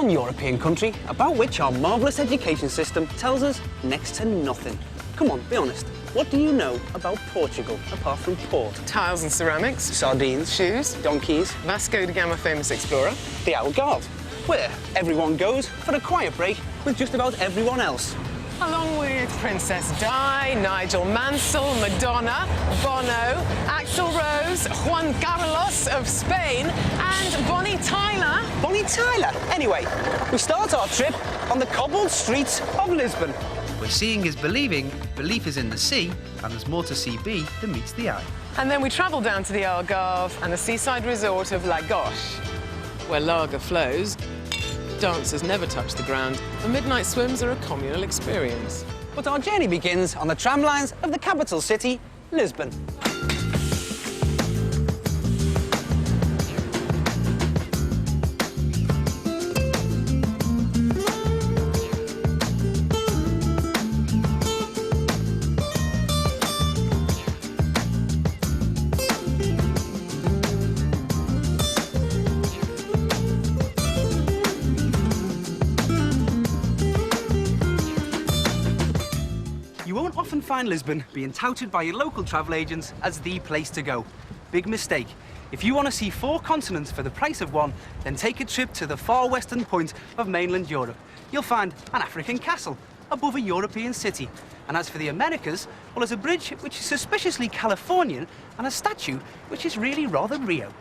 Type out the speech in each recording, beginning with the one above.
one European country about which our marvellous education system tells us next to nothing. Come on, be honest. What do you know about Portugal, apart from port? Tiles and ceramics. Sardines. Shoes. Donkeys. Vasco da Gama famous explorer. The Algarve, where everyone goes for a quiet break with just about everyone else. Along with Princess Di, Nigel Mansell, Madonna, Bono, Axl Rose, Juan Carlos of Spain, and Bonnie Tyler. Bonnie Tyler? Anyway, we start our trip on the cobbled streets of Lisbon. Where seeing is believing, belief is in the sea, and there's more to see B than meets the eye. And then we travel down to the Algarve and the seaside resort of Lagos, where lager flows, dancers never touch the ground, and midnight swims are a communal experience. But our journey begins on the tram lines of the capital city, Lisbon. You won't often find Lisbon being touted by your local travel agents as the place to go. Big mistake. If you want to see 4 continents for the price of one, then take a trip to the far western point of mainland Europe. You'll find an African castle above a European city. And as for the Americas, well, there's a bridge which is suspiciously Californian and a statue which is really rather Rio.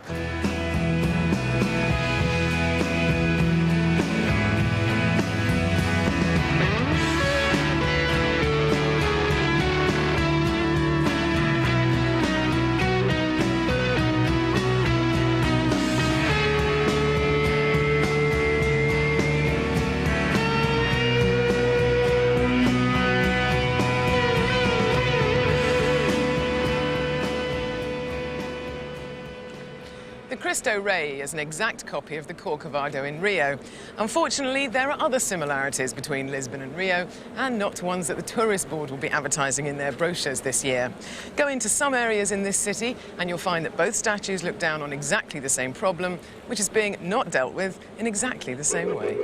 Cristo Rei is an exact copy of the Corcovado in Rio. Unfortunately, there are other similarities between Lisbon and Rio, and not ones that the tourist board will be advertising in their brochures this year. Go into some areas in this city, and you'll find that both statues look down on exactly the same problem, which is being not dealt with in exactly the same way.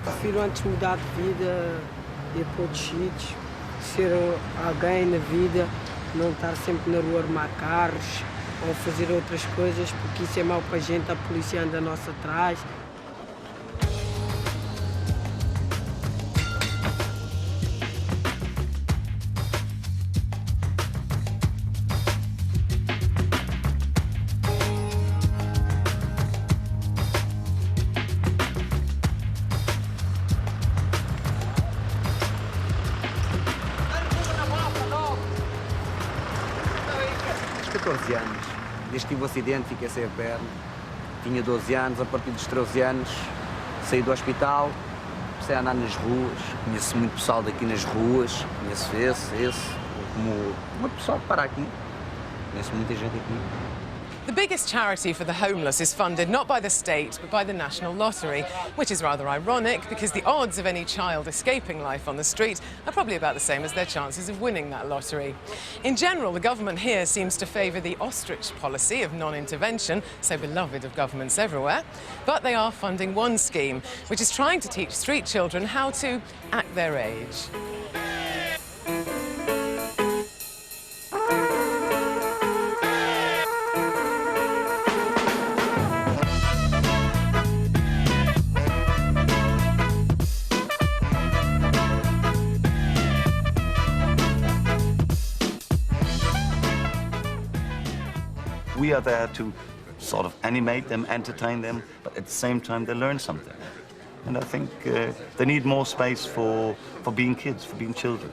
Prefiro antes mudar de vida, ir para outro sítios, ser alguém na vida, não estar sempre na rua a armar carros ou fazer outras coisas, porque isso é mau para a gente, a polícia anda a nosso atrás. Desde que tive o acidente, fiquei sem a perna. Tinha 12 anos, a partir dos 13 anos, saí do hospital, comecei a andar nas ruas. Conheço muito pessoal daqui nas ruas, conheço esse, como uma pessoa que para aqui. Conheço muita gente aqui. The biggest charity for the homeless is funded not by the state, but by the National Lottery, which is rather ironic because the odds of any child escaping life on the street are probably about the same as their chances of winning that lottery. In general, the government here seems to favour the ostrich policy of non-intervention, so beloved of governments everywhere, but they are funding one scheme, which is trying to teach street children how to act their age. We are there to sort of animate them, entertain them, but at the same time they learn something. And I think they need more space for being kids, for being children.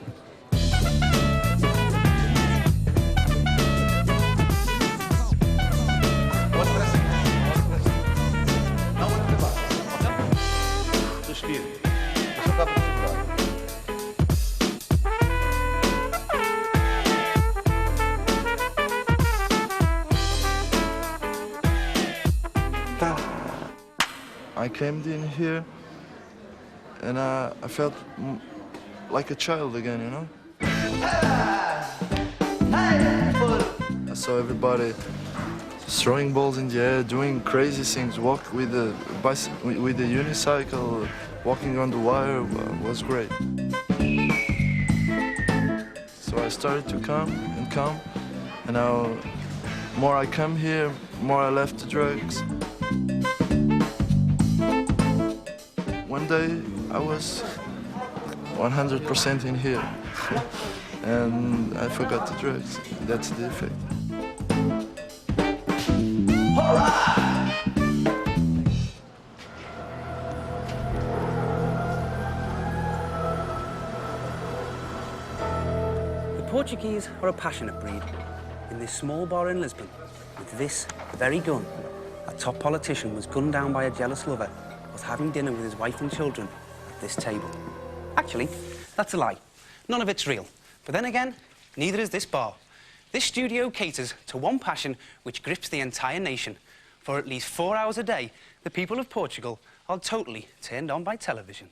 I came in here and I felt like a child again, you know? I saw everybody throwing balls in the air, doing crazy things, walk with the unicycle, walking on the wire was great. So I started to come, and now more I come here, more I left the drugs. One day I was 100% in here, and I forgot the drugs. That's the effect. The Portuguese are a passionate breed. In this small bar in Lisbon, with this very gun, a top politician was gunned down by a jealous lover was having dinner with his wife and children at this table. Actually, that's a lie. None of it's real. But then again, neither is this bar. This studio caters to one passion which grips the entire nation. For at least 4 hours a day, the people of Portugal are totally turned on by television.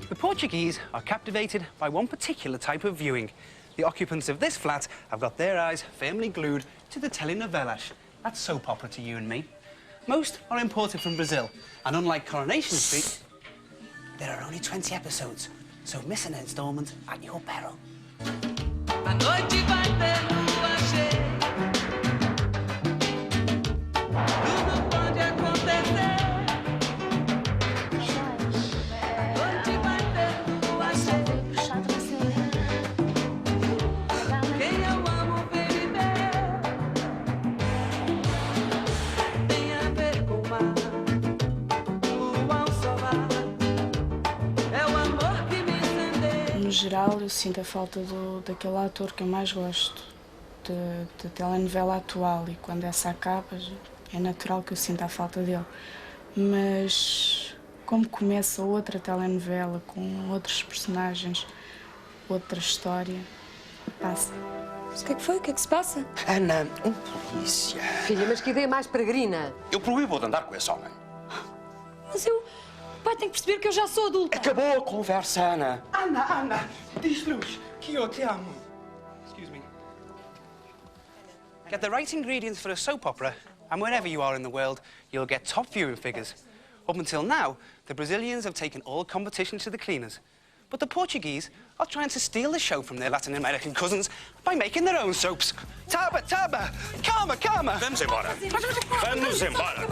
The Portuguese are captivated by one particular type of viewing. The occupants of this flat have got their eyes firmly glued to the telenovelas. That's soap opera to you and me. Most are imported from Brazil, and unlike Coronation Street, there are only 20 episodes, so miss an instalment at your peril. No geral, eu sinto a falta daquele ator que eu mais gosto, da telenovela atual, e quando essa acaba, é natural que eu sinta a falta dele. Mas, como começa outra telenovela, com outros personagens, outra história, passa. Mas o que é que foi? O que é que se passa? Ana, polícia. Filha, mas que ideia mais peregrina. Eu proíbo de andar com esse homem. Mas eu... O pai tem que perceber que eu já sou adulta. Acabou a conversa, Ana. Ana, diz-lhes que eu te amo. Excuse me. Get the right ingredients for a soap opera, and wherever you are in the world, you'll get top viewing figures. Up until now, the Brazilians have taken all competition to the cleaners. But the Portuguese are trying to steal the show from their Latin American cousins by making their own soaps. Taba, calma. Vamos embora. Vamos embora.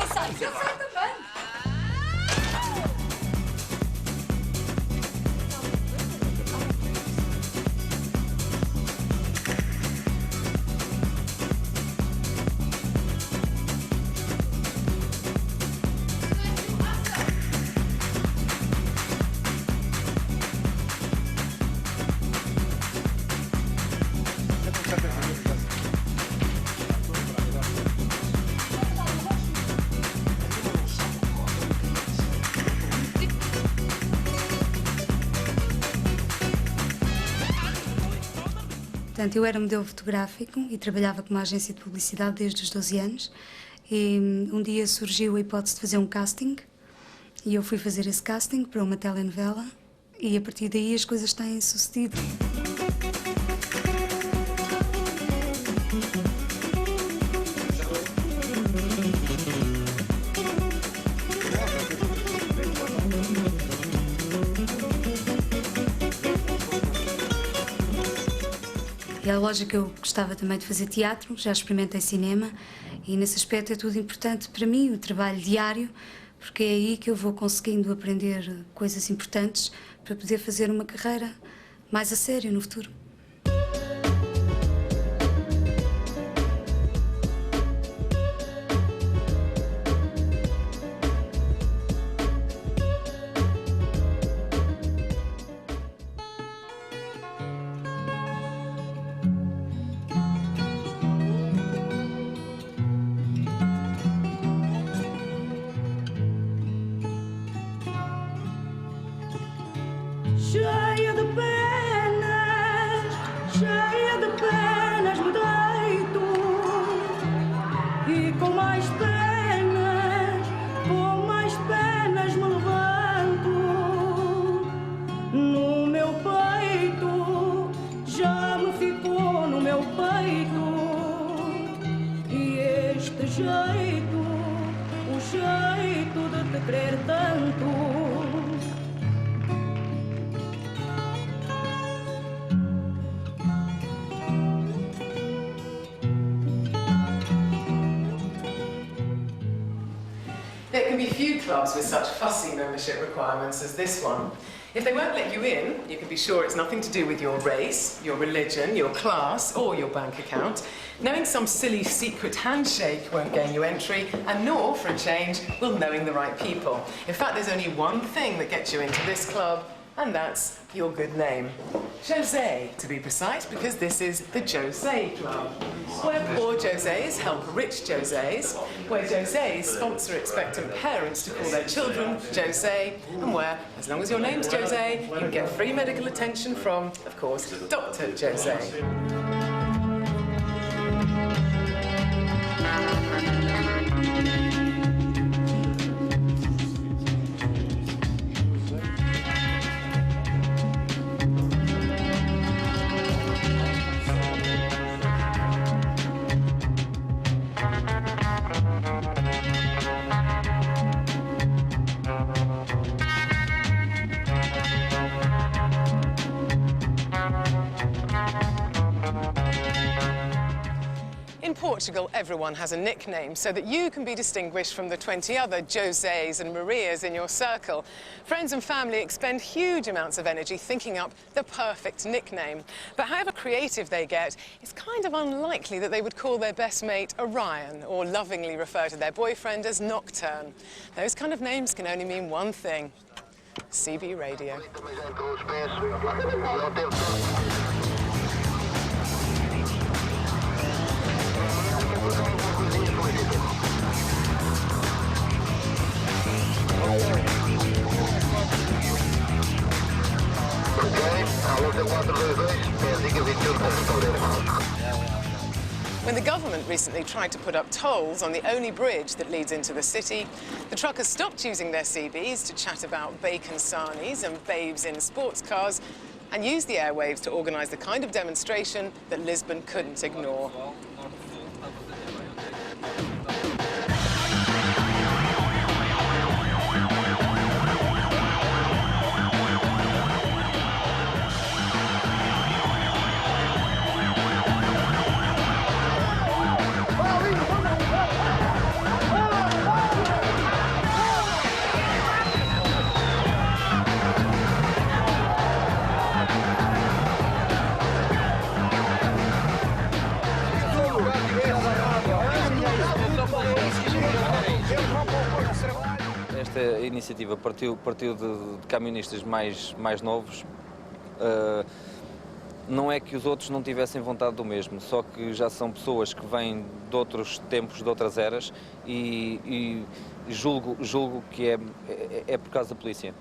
Portanto, eu era modelo fotográfico e trabalhava com uma agência de publicidade desde os 12 anos. E um dia surgiu a hipótese de fazer um casting e eu fui fazer esse casting para uma telenovela e a partir daí as coisas têm sucedido. E é lógico que eu gostava também de fazer teatro, já experimentei cinema e nesse aspecto é tudo importante para mim, o trabalho diário, porque é aí que eu vou conseguindo aprender coisas importantes para poder fazer uma carreira mais a sério no futuro. Cheia de penas me deito e com mais penas me levanto. No meu peito, já me ficou no meu peito. E este jeito, o jeito de te querer tanto. There can be few clubs with such fussy membership requirements as this one. If they won't let you in, you can be sure it's nothing to do with your race, your religion, your class, or your bank account. Knowing some silly secret handshake won't gain you entry, and nor, for a change, will knowing the right people. In fact, there's only one thing that gets you into this club, and that's your good name. Jośe, to be precise, because this is the Jośe Club, where poor Jośes help rich Jośes, where Jośes sponsor expectant parents to call their children Jośe, and where, as long as your name's Jośe, you can get free medical attention from, of course, Dr. Jośe. In Portugal, everyone has a nickname so that you can be distinguished from the 20 other Jośes and Marias in your circle. Friends and family expend huge amounts of energy thinking up the perfect nickname. But however creative they get, it's kind of unlikely that they would call their best mate Orion or lovingly refer to their boyfriend as Nocturne. Those kind of names can only mean one thing: CB radio. When the government recently tried to put up tolls on the only bridge that leads into the city, the truckers stopped using their CBs to chat about bacon sarnies and babes in sports cars and used the airwaves to organise the kind of demonstration that Lisbon couldn't ignore. Esta iniciativa partiu de camionistas mais novos. Não é que os outros não tivessem vontade do mesmo, só que já são pessoas que vêm de outros tempos, de outras eras e julgo que é por causa da polícia.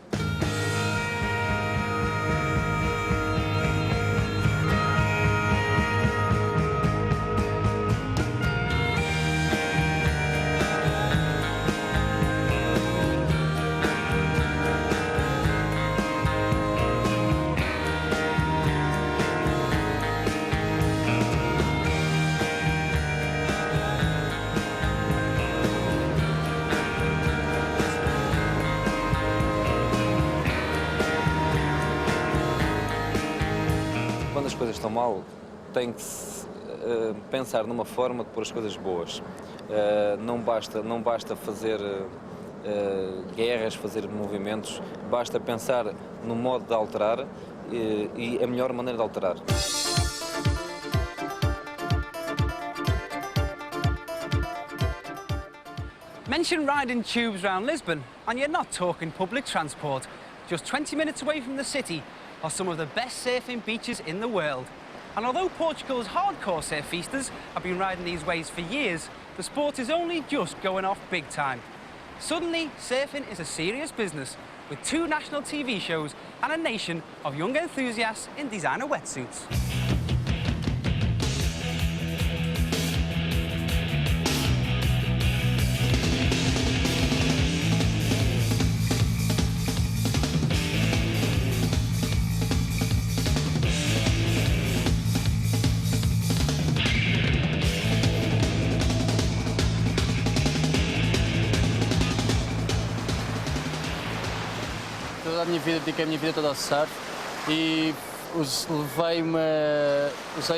Quando as coisas estão mal, tem que pensar numa forma de pôr as coisas boas. Não basta fazer guerras, fazer movimentos, basta pensar no modo de alterar e a melhor maneira de alterar. Mention riding tubes around Lisbon, and you're not talking public transport. Just 20 minutes away from the city are some of the best surfing beaches in the world. And although Portugal's hardcore surfistas have been riding these waves for years, the sport is only just going off big time. Suddenly, surfing is a serious business, with 2 national TV shows and a nation of young enthusiasts in designer wetsuits. Toda a minha vida, dediquei a minha vida toda ao surf e usei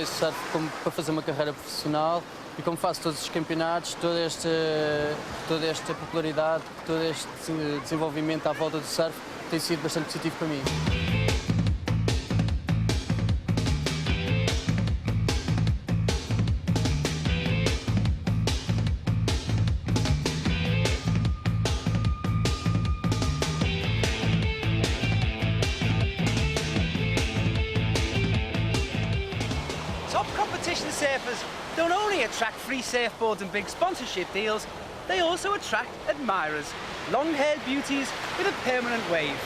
o surf para fazer uma carreira profissional e como faço todos os campeonatos, toda esta popularidade, todo este desenvolvimento à volta do surf tem sido bastante positivo para mim. Top competition surfers don't only attract free surfboards and big sponsorship deals, they also attract admirers, long-haired beauties with a permanent wave.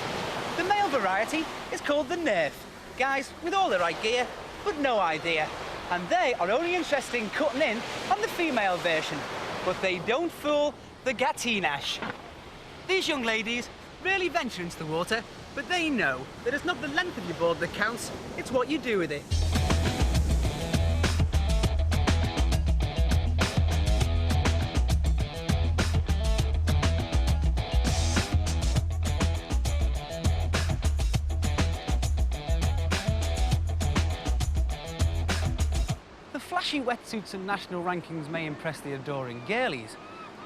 The male variety is called the Nerf. Guys with all the right gear, but no idea. And they are only interested in cutting in on the female version. But they don't fool the Gatinash. These young ladies rarely venture into the water, but they know that it's not the length of your board that counts, it's what you do with it. Flashy wetsuits and national rankings may impress the adoring girlies,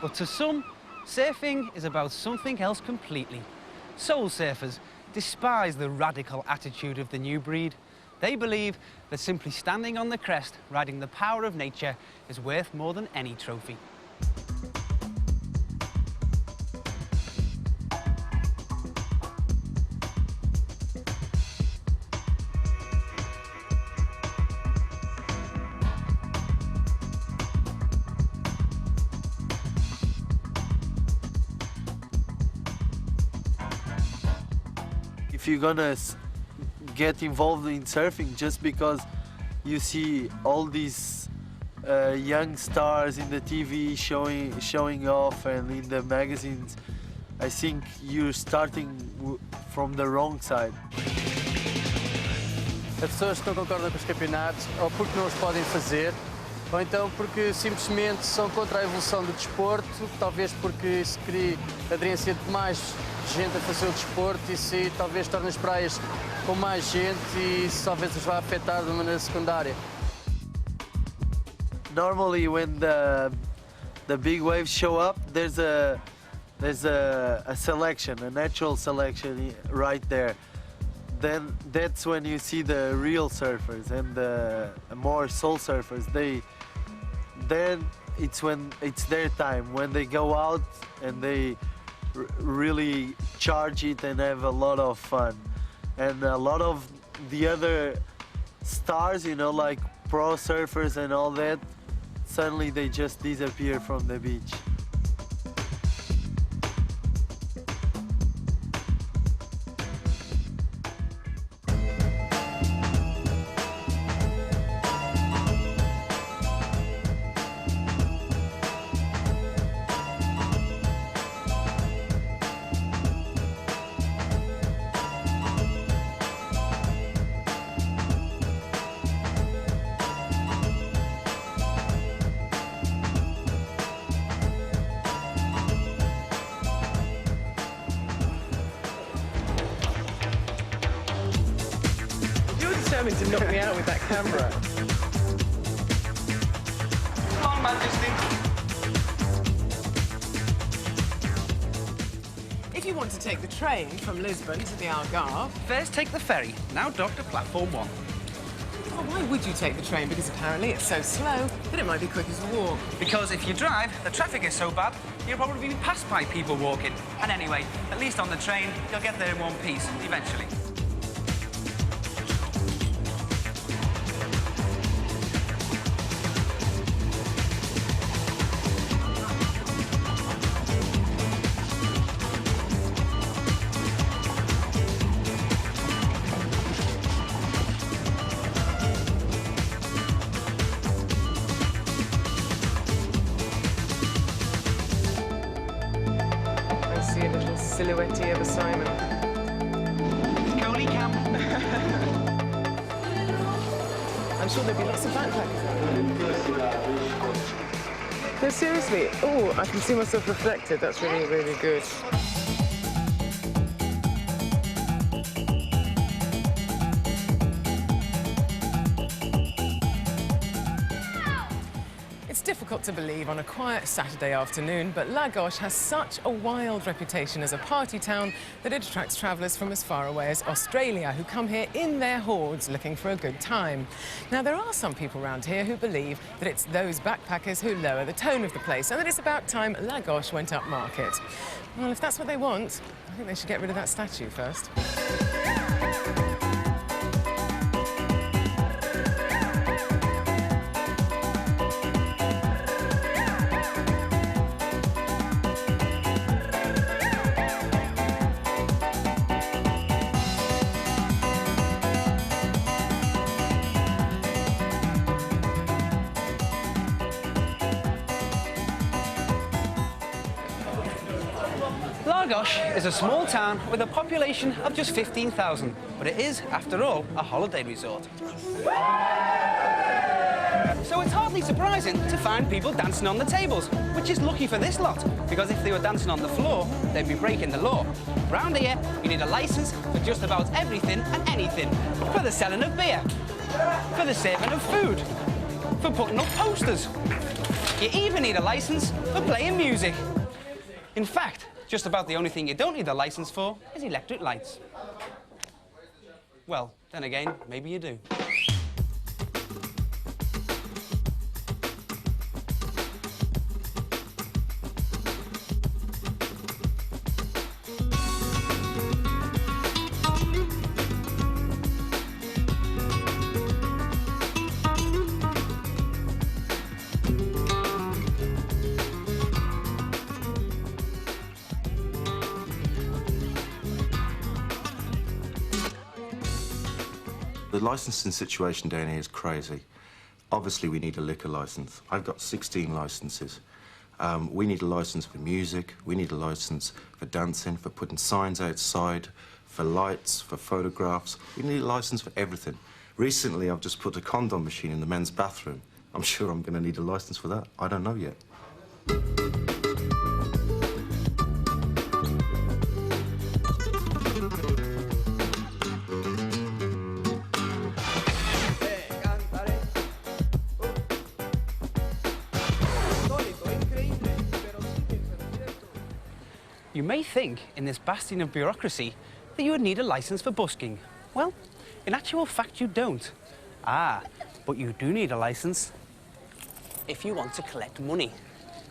but to some, surfing is about something else completely. Soul surfers despise the radical attitude of the new breed. They believe that simply standing on the crest, riding the power of nature, is worth more than any trophy. If you're gonna get involved in surfing just because you see all these young stars in the TV showing off and in the magazines, I think you're starting from the wrong side. As pessoas que não concordam com os campeonatos ou porque não os podem fazer, ou então porque simplesmente são contra a evolução do desporto, talvez porque isso cria aderência de mais gente a fazer o desporto e isso talvez torne as praias com mais gente e isso talvez os vá afetar de maneira secundária. Normally when the big waves show up, there's a selection, a natural selection right there. Then that's when you see the real surfers and the more soul surfers. Then it's when it's their time, when they go out and they really charge it and have a lot of fun. And a lot of the other stars, you know, like pro surfers and all that, suddenly they just disappear from the beach. Determined to knock me out with that camera. Majesty. If you want to take the train from Lisbon to the Algarve... First take the ferry, now dock to platform 1. Well, why would you take the train? Because apparently it's so slow that it might be quicker to walk. Because if you drive, the traffic is so bad, you'll probably be passed by people walking. And anyway, at least on the train, you'll get there in one piece, eventually. Silhouette of a Simon. Coley camp. I'm sure there'd be lots of backpackers. No, seriously. Oh, I can see myself reflected. That's really, really good. It's difficult to believe on a quiet Saturday afternoon, but Lagos has such a wild reputation as a party town that it attracts travellers from as far away as Australia who come here in their hordes looking for a good time. Now, there are some people around here who believe that it's those backpackers who lower the tone of the place and that it's about time Lagos went up market. Well, if that's what they want, I think they should get rid of that statue first. Lagos is a small town with a population of just 15,000, but it is, after all, a holiday resort. So it's hardly surprising to find people dancing on the tables, which is lucky for this lot, because if they were dancing on the floor, they'd be breaking the law. Round here, you need a license for just about everything and anything. For the selling of beer, for the serving of food, for putting up posters. You even need a license for playing music. In fact, just about the only thing you don't need a license for is electric lights. Well, then again, maybe you do. The licensing situation down here is crazy. Obviously, we need a liquor license. I've got 16 licenses. We need a license for music. We need a license for dancing, for putting signs outside, for lights, for photographs. We need a license for everything. Recently, I've just put a condom machine in the men's bathroom. I'm sure I'm going to need a license for that. I don't know yet. You may think, in this bastion of bureaucracy, that you would need a license for busking. Well, in actual fact, you don't. But you do need a license if you want to collect money.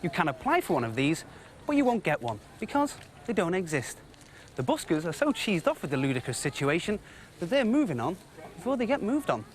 You can apply for one of these, but you won't get one because they don't exist. The buskers are so cheesed off with the ludicrous situation that they're moving on before they get moved on.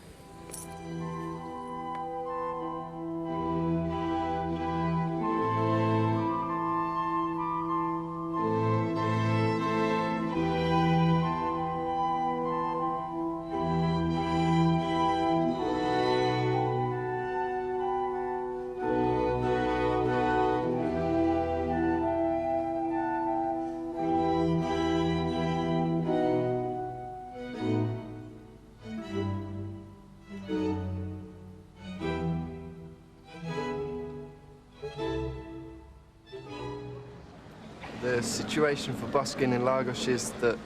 The situation for busking in Lagos is that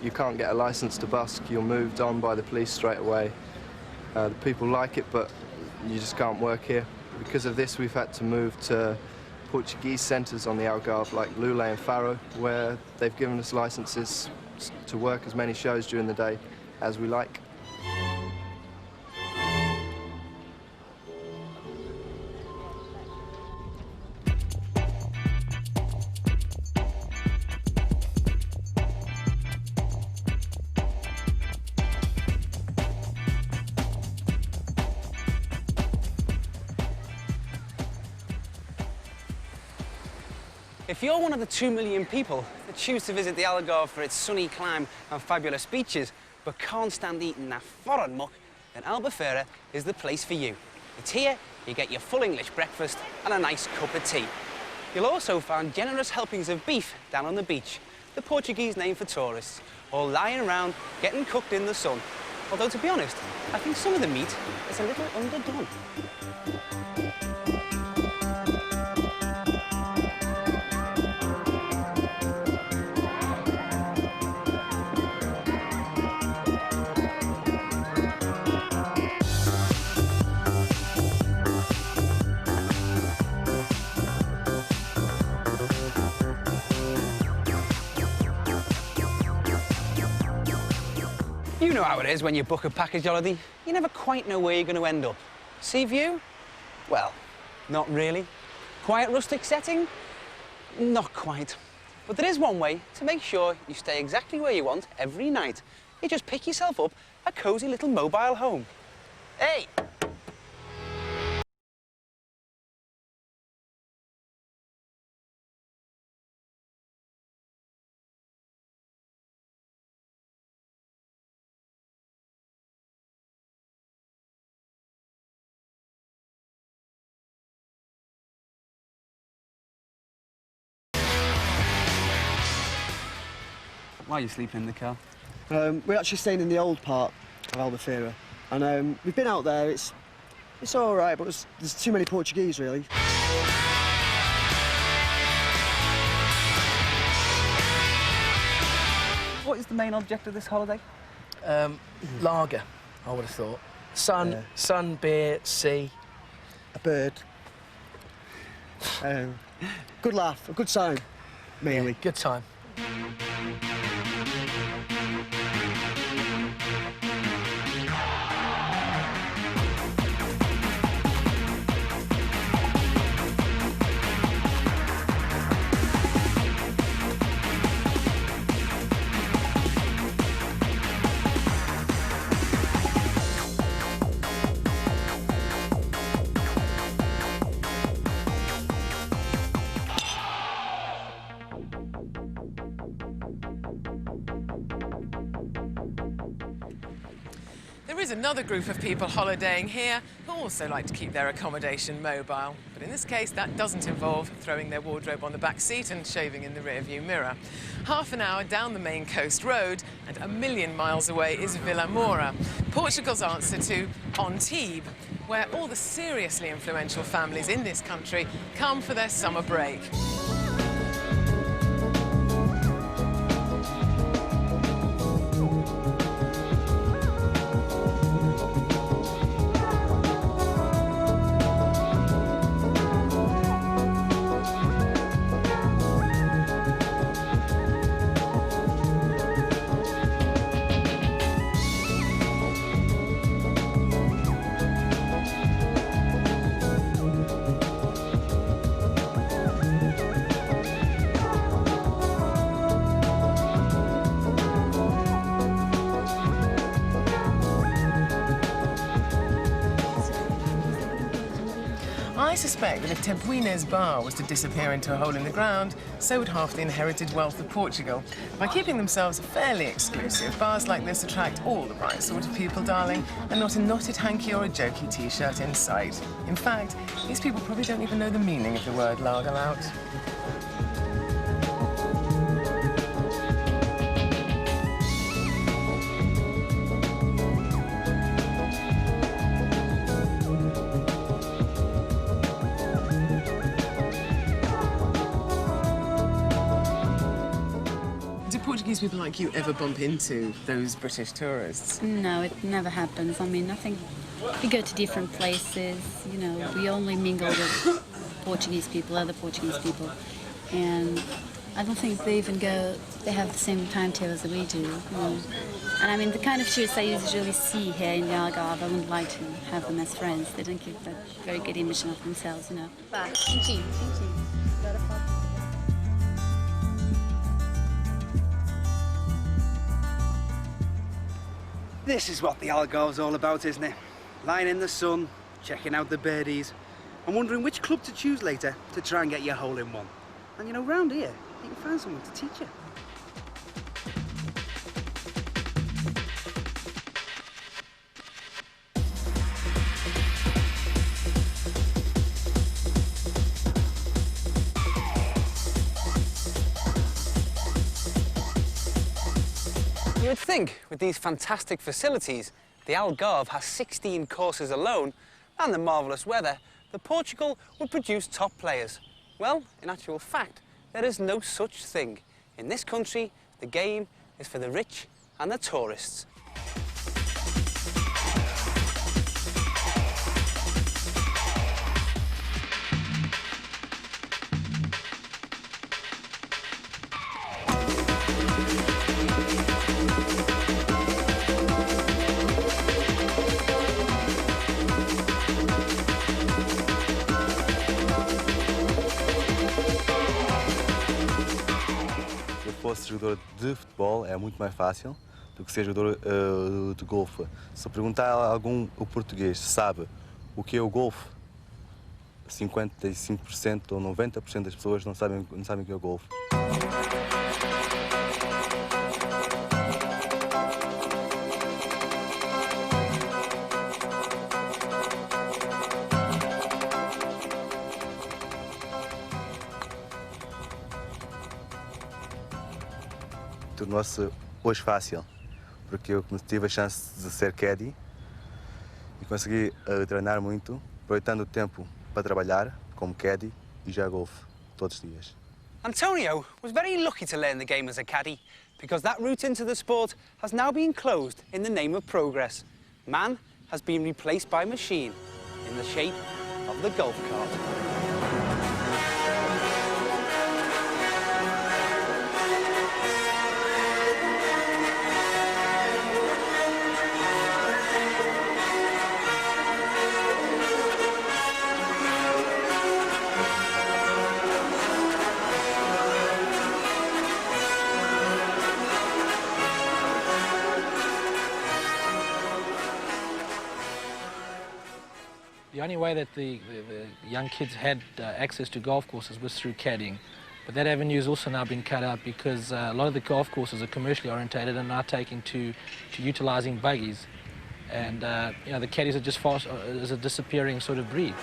you can't get a license to busk. You're moved on by the police straight away. The people like it, but you just can't work here because of this, we've had to move to Portuguese centres on the Algarve, like Lule and Faro, where they've given us licences to work as many shows during the day as we like. If you're one of the 2 million people that choose to visit the Algarve for its sunny climb and fabulous beaches, but can't stand eating that foreign muck, then Albufeira is the place for you. It's here you get your full English breakfast and a nice cup of tea. You'll also find generous helpings of beef down on the beach, the Portuguese name for tourists, all lying around getting cooked in the sun. Although, to be honest, I think some of the meat is a little underdone. You know how it is when you book a package holiday. You never quite know where you're going to end up. Sea view? Well, not really. Quiet rustic setting? Not quite. But there is one way to make sure you stay exactly where you want every night. You just pick yourself up a cosy little mobile home. Hey! Why are you sleeping in the car? We're actually staying in the old part of Albufeira, and we've been out there. It's all right, but there's too many Portuguese, really. What is the main object of this holiday? Lager, I would have thought. Sun, beer, sea. A bird. Good laugh, a good sign, mainly. Yeah, good time. There is another group of people holidaying here who also like to keep their accommodation mobile. But in this case, that doesn't involve throwing their wardrobe on the back seat and shaving in the rearview mirror. Half an hour down the main coast road and 1,000,000 miles away is Vilamoura, Portugal's answer to Antibes, where all the seriously influential families in this country come for their summer break. I suspect that if Devine's bar was to disappear into a hole in the ground, so would half the inherited wealth of Portugal. By keeping themselves fairly exclusive, bars like this attract all the right sort of people, darling, and not a knotted hanky or a jokey T-shirt in sight. In fact, these people probably don't even know the meaning of the word lager out. Do Portuguese people like you ever bump into those British tourists? No, it never happens. I mean, I think we go to different places, you know, we only mingle with Portuguese people, other Portuguese people, and I don't think they even go, they have the same timetable as we do, you know. And I mean, the kind of tourists I usually see here in the Algarve, I wouldn't like to have them as friends. They don't give that very good image of themselves, you know. This is what the Algarve's all about, isn't it? Lying in the sun, checking out the birdies, and wondering which club to choose later to try and get your hole in one. And you know, round here, you can find someone to teach you. You would think, with these fantastic facilities, the Algarve has 16 courses alone, and the marvellous weather, that Portugal would produce top players. Well, in actual fact, there is no such thing. In this country, the game is for the rich and the tourists. Se jogador de futebol é muito mais fácil do que ser jogador de golfe. Se perguntar a algum português se sabe o que é o golfe, 55% ou 90% das pessoas não sabem o que é o golfe. Tornou-se hoje fácil, porque eu tive a chance de ser caddy e consegui treinar muito, aproveitando o tempo para trabalhar como caddy e jogar golfe todos os dias. Antonio was very lucky to learn the game as a caddy, because that route into the sport has now been closed in the name of progress. Man has been replaced by machine in the shape of the golf cart. The only way that the young kids had access to golf courses was through caddying. But that avenue has also now been cut out because a lot of the golf courses are commercially orientated and are taking to utilising buggies. And you know, the caddies are just fast as a disappearing sort of breed.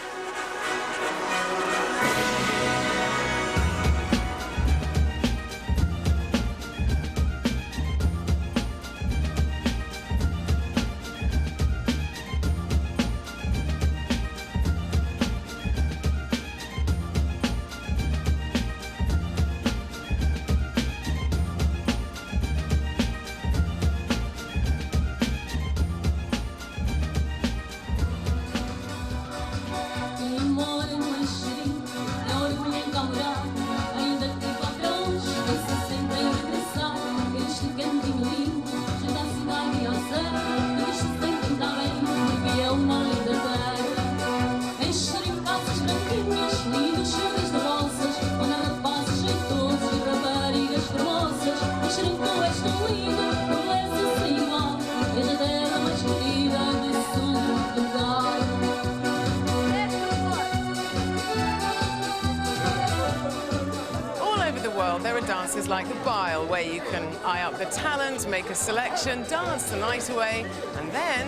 There are dances like the Bile, where you can eye up the talent, make a selection, dance the night away, and then,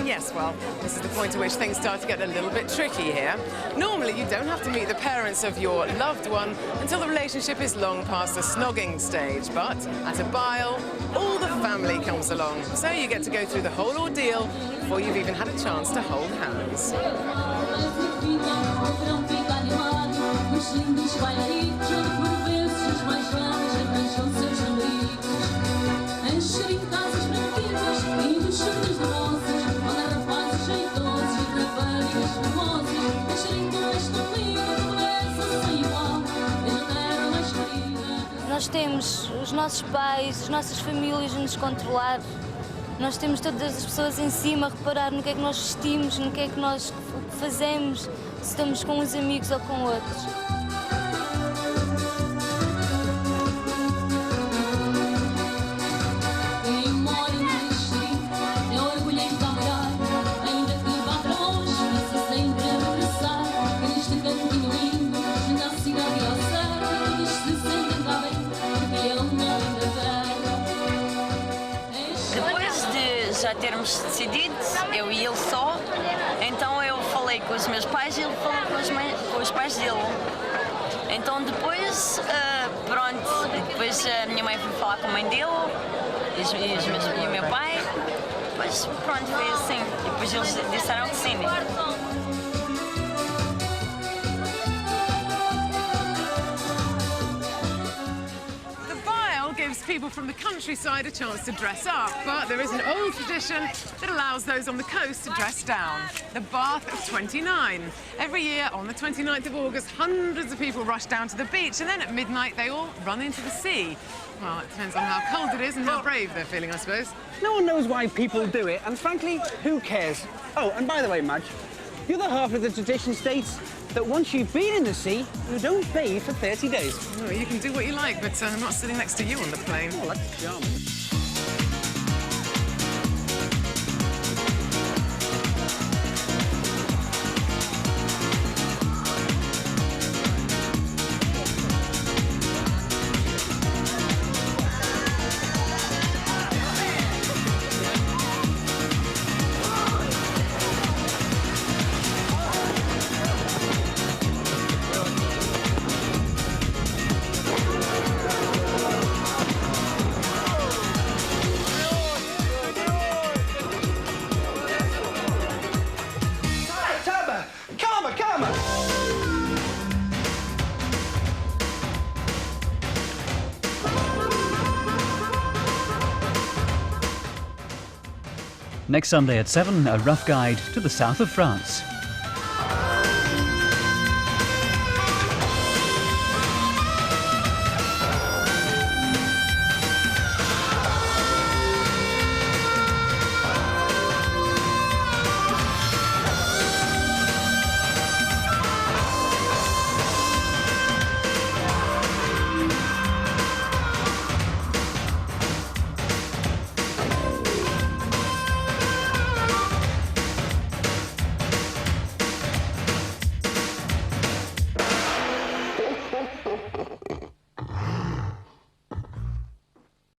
yes, well, this is the point at which things start to get a little bit tricky here. Normally, you don't have to meet the parents of your loved one until the relationship is long past the snogging stage, but at a Bile, all the family comes along, so you get to go through the whole ordeal before you've even had a chance to hold hands. Os lindos bailarinos, por vezes os mais velhos arranjam seus namorinhos. Nós temos os nossos pais, as nossas famílias a nos controlar. Nós temos todas as pessoas em cima a reparar no que é que nós vestimos, no que é que nós fazemos, se estamos com uns amigos ou com outros. Já termos decidido, eu e ele só, então eu falei com os meus pais e ele falou com os pais dele. Então depois, pronto, depois a minha mãe foi falar com a mãe dele e o meu pai, depois pronto, foi assim. E depois eles disseram que sim. Gives people from the countryside a chance to dress up, but there is an old tradition that allows those on the coast to dress down. The Bath of 29. Every year on the 29th of August, hundreds of people rush down to the beach, and then at midnight they all run into the sea. Well, it depends on how cold it is and how brave they're feeling, I suppose. No one knows why people do it, and frankly, who cares? Oh, and by the way, Madge, the other half of the tradition states that once you've been in the sea, you don't bathe for 30 days. Well, you can do what you like, but I'm not sitting next to you on the plane. Oh, that's charming. Next Sunday at 7, a rough guide to the south of France.